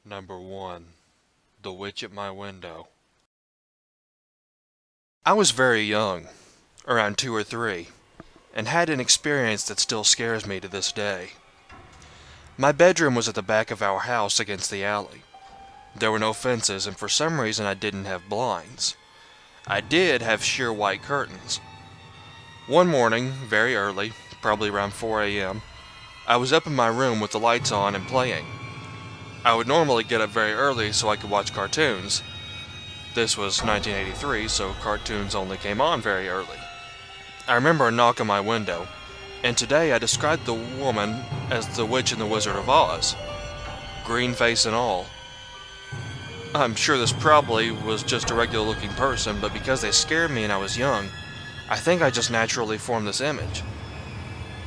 Number 1. The Witch at My Window. I was very young, around 2 or 3, and had an experience that still scares me to this day. My bedroom was at the back of our house against the alley. There were no fences, and for some reason I didn't have blinds. I did have sheer white curtains. One morning, very early, probably around 4 a.m., I was up in my room with the lights on and playing. I would normally get up very early so I could watch cartoons. This was 1983, so cartoons only came on very early. I remember a knock on my window, and today I described the woman as the Witch in the Wizard of Oz. Green face and all. I'm sure this probably was just a regular looking person, but because they scared me and I was young, I think I just naturally formed this image.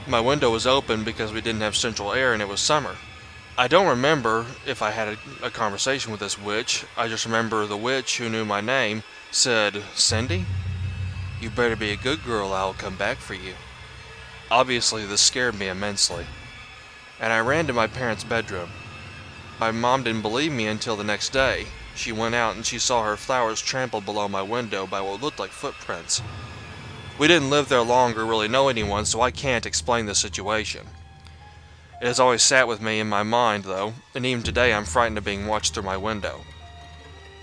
My window was open because we didn't have central air and it was summer. I don't remember if I had a conversation with this witch. I just remember the witch, who knew my name, said, "Cindy, you better be a good girl, I'll come back for you." Obviously, this scared me immensely, and I ran to my parents' bedroom. My mom didn't believe me until the next day. She went out and she saw her flowers trampled below my window by what looked like footprints. We didn't live there long or really know anyone, so I can't explain the situation. It has always sat with me in my mind, though, and even today I'm frightened of being watched through my window.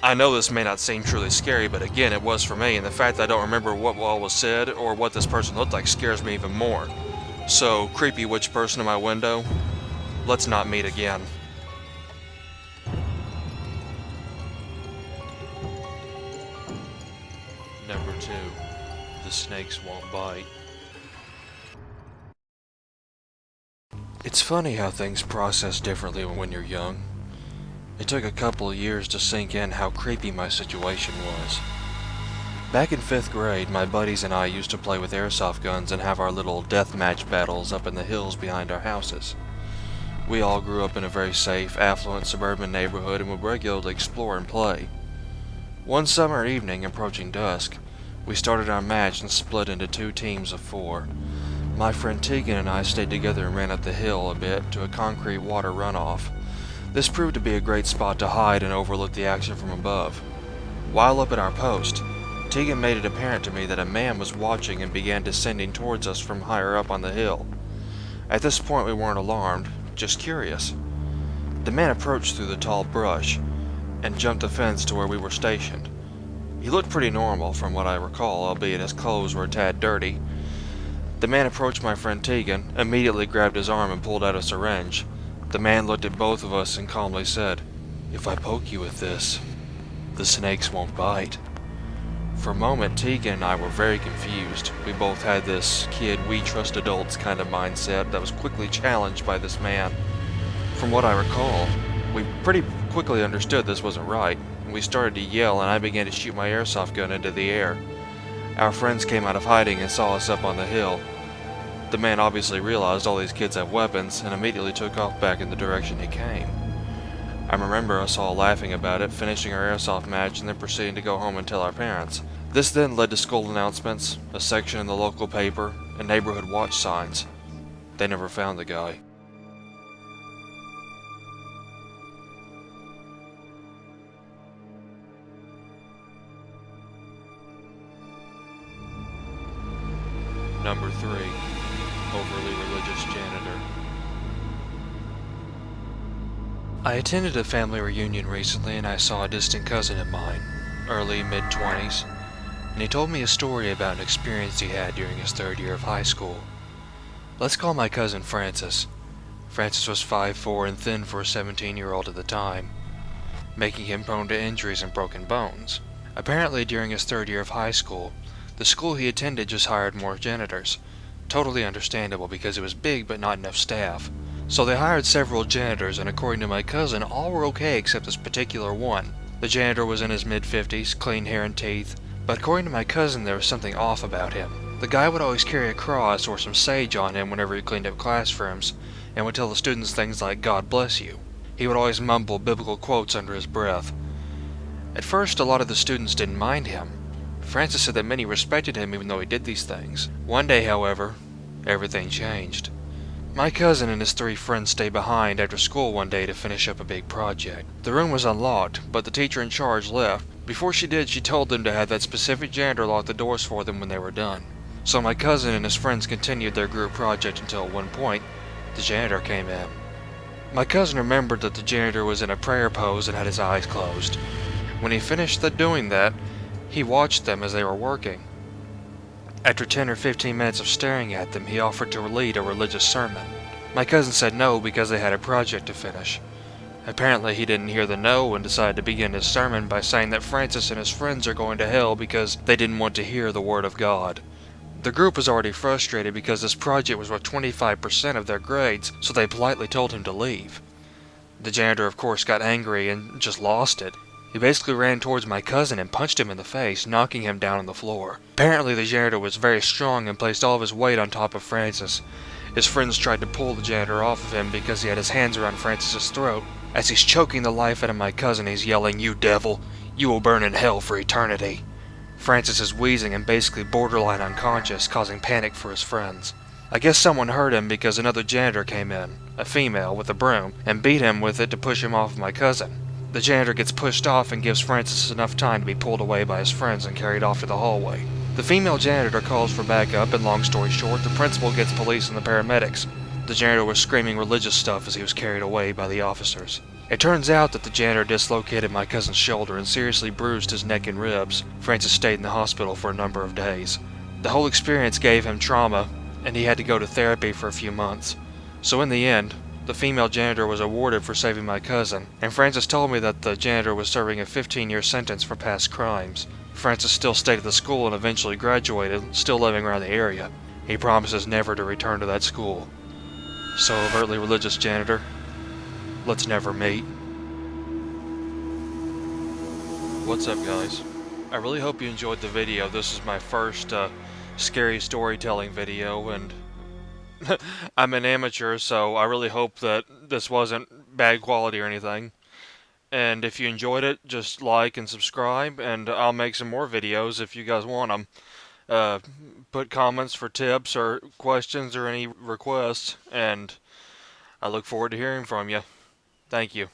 I know this may not seem truly scary, but again, it was for me, and the fact that I don't remember what all was said or what this person looked like scares me even more. So, creepy witch person in my window, let's not meet again. Number 2. The snakes won't bite. It's funny how things process differently when you're young. It took a couple of years to sink in how creepy my situation was. Back in 5th grade, my buddies and I used to play with airsoft guns and have our little deathmatch battles up in the hills behind our houses. We all grew up in a very safe, affluent suburban neighborhood and would regularly explore and play. One summer evening, approaching dusk, we started our match and split into 2 teams of 4. My friend Tegan and I stayed together and ran up the hill a bit to a concrete water runoff. This proved to be a great spot to hide and overlook the action from above. While up at our post, Tegan made it apparent to me that a man was watching and began descending towards us from higher up on the hill. At this point we weren't alarmed, just curious. The man approached through the tall brush and jumped the fence to where we were stationed. He looked pretty normal from what I recall, albeit his clothes were a tad dirty. The man approached my friend Tegan, immediately grabbed his arm and pulled out a syringe. The man looked at both of us and calmly said, "If I poke you with this, the snakes won't bite." For a moment, Tegan and I were very confused. We both had this kid, we trust adults kind of mindset that was quickly challenged by this man. From what I recall, we pretty quickly understood this wasn't right. We started to yell and I began to shoot my airsoft gun into the air. Our friends came out of hiding and saw us up on the hill. The man obviously realized all these kids have weapons and immediately took off back in the direction he came. I remember us all laughing about it, finishing our airsoft match, and then proceeding to go home and tell our parents. This then led to school announcements, a section in the local paper, and neighborhood watch signs. They never found the guy. Number 3. Overly religious janitor. I attended a family reunion recently and I saw a distant cousin of mine, early mid-20s, and he told me a story about an experience he had during his 3rd year of high school. Let's call my cousin Francis. Francis was 5'4" and thin for a 17-year-old at the time, making him prone to injuries and broken bones. Apparently during his 3rd year of high school, the school he attended just hired more janitors. Totally understandable because it was big but not enough staff. So they hired several janitors, and according to my cousin, all were okay except this particular one. The janitor was in his mid-50s, clean hair and teeth, but according to my cousin there was something off about him. The guy would always carry a cross or some sage on him whenever he cleaned up classrooms, and would tell the students things like, "God bless you." He would always mumble biblical quotes under his breath. At first a lot of the students didn't mind him. Francis said that many respected him even though he did these things. One day, however, everything changed. My cousin and his 3 friends stayed behind after school one day to finish up a big project. The room was unlocked, but the teacher in charge left. Before she did, she told them to have that specific janitor lock the doors for them when they were done. So my cousin and his friends continued their group project until at one point, the janitor came in. My cousin remembered that the janitor was in a prayer pose and had his eyes closed. When he finished doing that, he watched them as they were working. After 10 or 15 minutes of staring at them, he offered to lead a religious sermon. My cousin said no because they had a project to finish. Apparently he didn't hear the no and decided to begin his sermon by saying that Francis and his friends are going to hell because they didn't want to hear the word of God. The group was already frustrated because this project was worth 25% of their grades, so they politely told him to leave. The janitor of course got angry and just lost it. He basically ran towards my cousin and punched him in the face, knocking him down on the floor. Apparently the janitor was very strong and placed all of his weight on top of Francis. His friends tried to pull the janitor off of him because he had his hands around Francis's throat. As he's choking the life out of my cousin, he's yelling, "You devil! You will burn in hell for eternity!" Francis is wheezing and basically borderline unconscious, causing panic for his friends. I guess someone heard him because another janitor came in, a female, with a broom, and beat him with it to push him off of my cousin. The janitor gets pushed off and gives Francis enough time to be pulled away by his friends and carried off to the hallway. The female janitor calls for backup, and long story short, the principal gets police and the paramedics. The janitor was screaming religious stuff as he was carried away by the officers. It turns out that the janitor dislocated my cousin's shoulder and seriously bruised his neck and ribs. Francis stayed in the hospital for a number of days. The whole experience gave him trauma, and he had to go to therapy for a few months. So in the end, the female janitor was awarded for saving my cousin, and Francis told me that the janitor was serving a 15-year sentence for past crimes. Francis still stayed at the school and eventually graduated, still living around the area. He promises never to return to that school. So, overtly religious janitor, let's never meet. What's up, guys? I really hope you enjoyed the video. This is my first scary storytelling video, and I'm an amateur, so I really hope that this wasn't bad quality or anything. And if you enjoyed it, just like and subscribe, and I'll make some more videos if you guys want them. Put comments for tips or questions or any requests, and I look forward to hearing from you. Thank you.